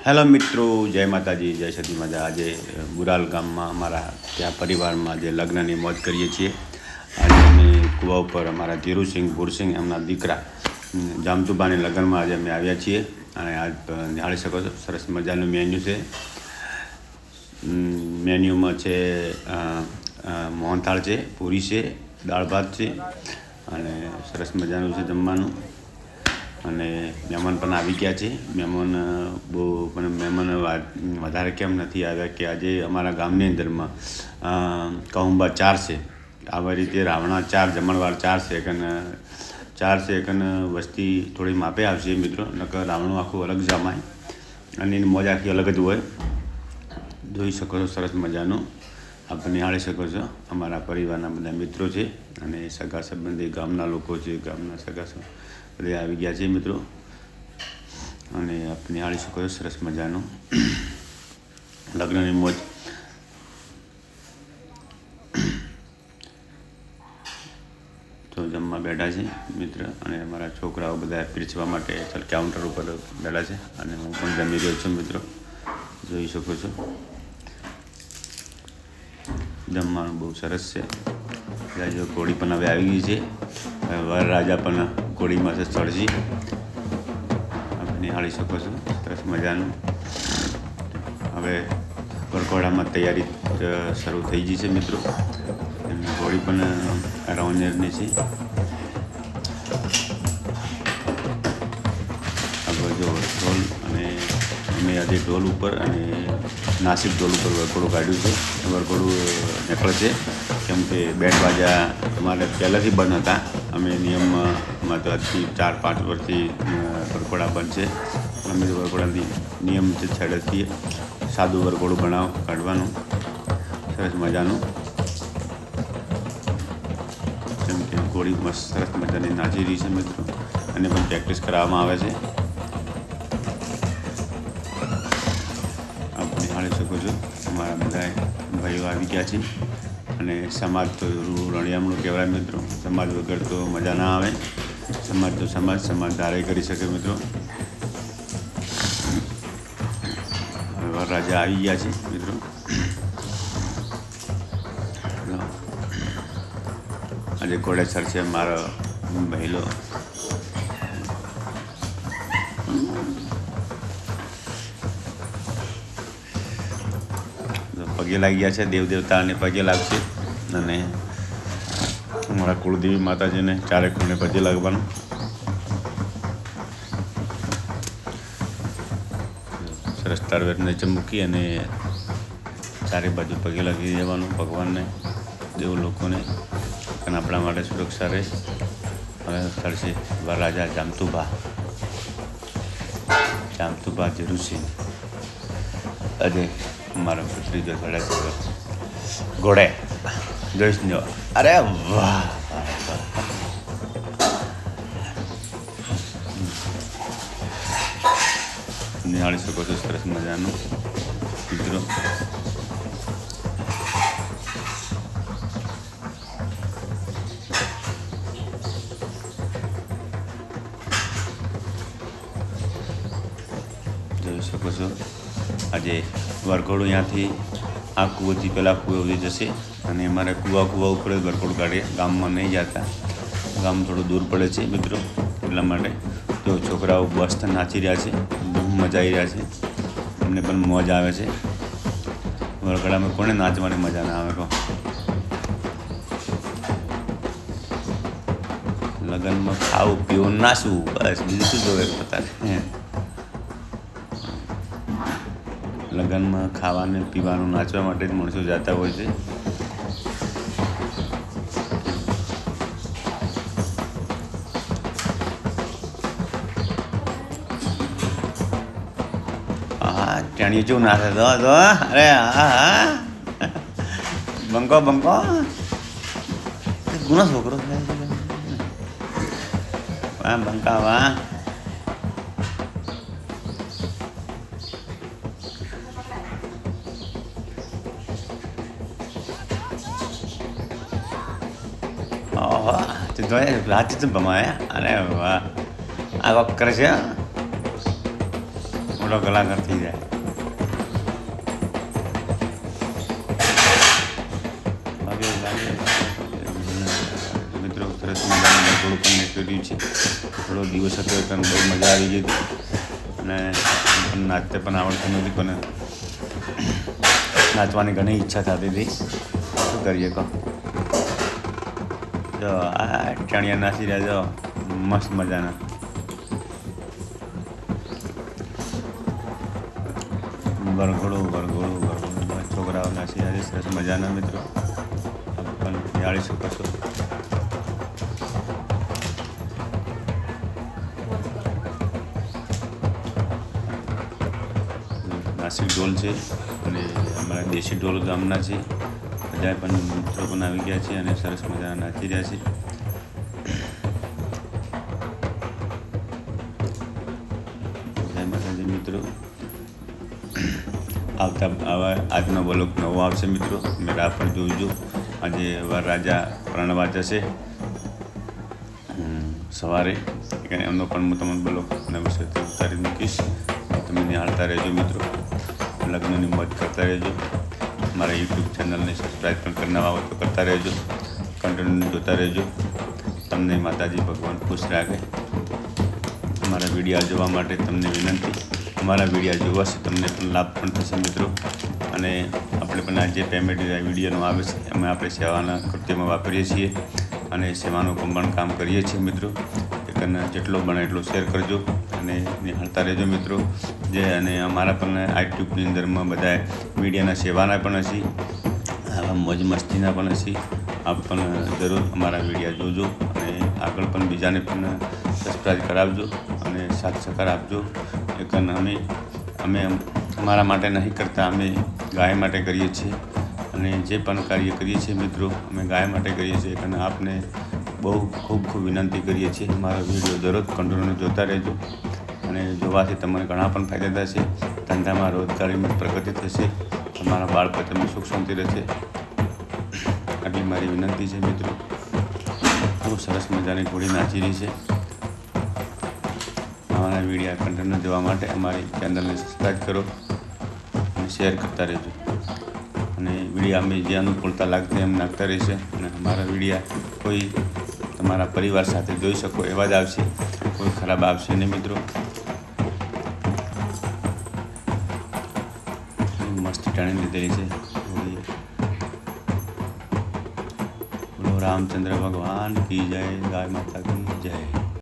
Hello મિત્રો, જય માતાજી, જય સતી માતા। આજે બુરાલ ગામમાં અમારા ત્યાં પરિવારમાં જે લગ્નની મોજ કરીએ છીએ। આજે અમે કૂવા ઉપર અમારા ધીરુસિંહ ભુરસિંહ એમના દીકરા જામતુબાની લગ્નમાં આજે અમે આવ્યા છીએ અને આજ નિહાળી શકો છો સરસ મજાનું મેન્યુ છે। મેન્યુમાં છે મોહનથાળ છે, પૂરી છે, દાળ ભાત છે અને સરસ મજાનું છે જમવાનું। અને મહેમાન પણ આવી ગયા છે। મહેમાન બહુ પણ મહેમાન વધારે કેમ નથી આવ્યા કે આજે અમારા ગામની અંદરમાં કહુંબા 4 છે। આવી રીતે રાવણા 4 જમણવાર 4 છે કન 4 છે કન વસ્તી થોડી માપે આવશે મિત્રો, નકર રાવણું આખું અલગ જમાય અને એની મોજ આખી અલગ જ હોય। જોઈ શકો છો સરસ મજાનું આપ નિહાળી શકો છો। અમારા પરિવારના બધા મિત્રો છે અને સગા સંબંધી ગામના લોકો છે, ગામના સગા બધા આવી ગયા છે મિત્રો અને આપ નિહાળી શકો છો સરસ મજાનું લગ્નની મોજ। તો જમવા બેઠા છે મિત્ર અને અમારા છોકરાઓ બધા પીરસવા માટે કાઉન્ટર ઉપર બેઠા છે અને હું પણ જમી રહ્યો છું મિત્રો, જોઈ શકો છો। જમવાનું બહુ સરસ છે। રાજો ઘોડી પણ હવે આવી ગઈ છે, વર રાજા પણ ઘોડીમાં ચડશે, આપ નિહાળી શકો છો સરસ મજાનું। હવે વરઘોડામાં તૈયારી શરૂ થઈ ગઈ છે મિત્રો, એમની ઘોડી પણ રવણેરની છે। હવે જો ઢોલ અને અમે આજે ઢોલ ઉપર અને નાસિક ઢોલ ઉપર વરઘોડું કાઢ્યું છે। વરઘોડું નીકળે છે કેમ કે બેન્ડ બાજા અમારે પહેલાંથી બંધ હતા। અમે નિયમમાં તો આજથી 4-5 વર્ષથી વરઘોડા બંધ છે। અમે વરઘોડાની નિયમથી છેડેથી સાદું વરઘોડું કાઢવાનું સરસ મજાનું, કેમ કે ઘોડી મસ્ત સરસ મજાની નાચી રહી છે મિત્રો અને પણ પ્રેક્ટિસ કરાવવામાં આવે છે। આપ નિહાળી શકો છો અમારા બધા ભાઈઓ આવી ગયા છે અને સમાજ તો રણિયામણું કહેવાય મિત્રો, સમાજ વગર તો મજા ના આવે। સમાજ તો સમાજ ધારે કરી શકે મિત્રો। વરરાજા આવી ગયા છે મિત્રો, આજે ઘોડેસર છે મારો બહેલો, પગે લાગી ગયા છે, દેવ દેવતાને પગે લાગશે અને અમારા કુળદેવી માતાજીને 4 ખૂણે પગે લાગવાનું। સરસ તરવેર નીચે મૂકી અને 4 બાજુ પગે લાગી દેવાનું ભગવાનને, દેવ લોકોને, અને આપણા માટે સુરક્ષા રહે। હવે સ્થળ છે વરરાજા જામતુબા ધીરુસિંહ। આજે મારો ભત્રીજો ચડે છે ઘોડે, જોઈશ ને, અરે વાહ, નિહાળી શકો છો સરસ મજાનું મિત્રો। જોઈ શકો છો આજે વરઘોડું અહીંયાથી આ કૂવાથી પહેલાં કૂવો ઉડી જશે અને અમારે કૂવા ઉપર જ વરઘોડું કાઢીએ, ગામમાં નહીં જતા, ગામ થોડું દૂર પડે છે મિત્રો, એટલા માટે તો છોકરાઓ મસ્ત નાચી રહ્યા છે, ધૂમ મચાવી રહ્યા છે, એમને પણ મોજ આવે છે। વરઘોડામાં કોને નાચવાની મજા ના આવે કહો? લગ્નમાં ખાવું પીવું નાચવું, બસ બીજું શું જોવે પોતાને। લગ્નમાં ખાવાનું પીવાનું નાચવા માટે જ માણસો જતા હોય છે। હા, ટેણીઓ જેવું નાચે તો અરે હા, બંકો ગુનો છોકરો વાહ બંકા વાહ। તો રાત ભમાયા, અરે વાહ, આ વખત કરે છે મોટો કલાકાર થઈ જાય. મિત્રો સરસ મજાનું થોડું પણ નીકળ્યું છે. થોડો દિવસ હતો એટલે બહુ મજા આવી ગઈ હતી અને પણ નાચતે પણ આવડતું નથી, પણ નાચવાની ઘણી ઈચ્છા થતી હતી. શું કરીએ કહો. જો આ ચણિયા નાચી રહ્યા જો મસ્ત મજાના. વરઘોડું છોકરાઓ નાચી રહ્યા છે સરસ મજાના. મિત્રો પણ જાણી શકો છો. નાસિક ઢોલ છે અને અમારા દેશી ઢોલ ગામના છે. બધા પણ મિત્રો પણ આવી ગયા છે અને સરસ મજાના નાચી રહ્યા છે. જય માતાજી મિત્રો. આજનો બ્લોગ નવો આવશે મિત્રો, તમે રાહ પર જોજો. આજે વરરાજા પરણવા જશે સવારે, એમનો પણ હું તમને બ્લોગ નવેસરથી ઉતારી મૂકીશ. તમે નિહાળતા રહેજો મિત્રો, લગ્નની મોજ કરતા રહેજો. મારા યુટ્યુબ ચેનલને સબસ્ક્રાઈબ પણ કરી નવા હોય તો કરતા રહેજો, કન્ટિન્યુ જોતા રહેજો. તમને માતાજી ભગવાન ખુશ રાખે. અમારા વિડીયો જોવા માટે તમને વિનંતી. અમારા વિડીયો જોવાથી તમને પણ લાભ પણ થશે મિત્રો. અને આપણે પણ આ જે પેમેન્ટ વિડીયોનો આવે છે એમાં આપણે સેવાના કૃત્યમાં વાપરીએ છીએ અને સેવાનું પણ કામ કરીએ છીએ મિત્રો. એકને જેટલો બને એટલો શેર કરજો અને નિહાળતા રહેજો મિત્રો. જે અને અમારા પણ આ યુટ્યુબની અંદરમાં બધા મીડિયાના સેવાના પણ હશે, આવા મોજ મસ્તીના પણ હશે. આપ પણ જરૂર અમારા વિડીયો જોજો અને આગળ પણ બીજાને પણ સબસ્ક્રાઈબ કરાવજો અને સાથ સહકાર આપજો. એકન અમે અમારા માટે નહીં કરતા, અમે ગાય માટે કરીએ છીએ અને જે પણ કાર્ય કરીએ છીએ મિત્રો અમે ગાય માટે કરીએ છીએ. અને આપને બહુ ખૂબ વિનંતી કરીએ છીએ અમારા વિડીયો દરરોજ કન્ટિન્યુ જોતા રહેજો અને જોવાથી તમને ઘણા પણ ફાયદા થશે. ધંધામાં રોજગારીમાં પ્રગતિ થશે, તમારા બાળકો તમને સુખ શાંતિ રહેશે. આટલી મારી વિનંતી છે મિત્રો. બહુ સરસ મજાની ઘોડી નાચી રહી છે. અમારા વિડીયો કન્ટિન્યુ જોવા માટે અમારી ચેનલને સબસ્ક્રાઈબ કરો અને શેર કરતા રહેજો. અને વિડીયો અમે જે અનુકૂળતા લાગશે એમ નાખતા રહેશે. અને અમારા વિડીયો કોઈ તમારા પરિવાર સાથે જોઈ શકો એવા જ આવશે, કોઈ ખરાબ આવશે નહીં મિત્રો. મસ્ત ટાણી લીધેલી છે. બોલો રામચંદ્ર ભગવાન કી જય, ગાય માતા કી જય.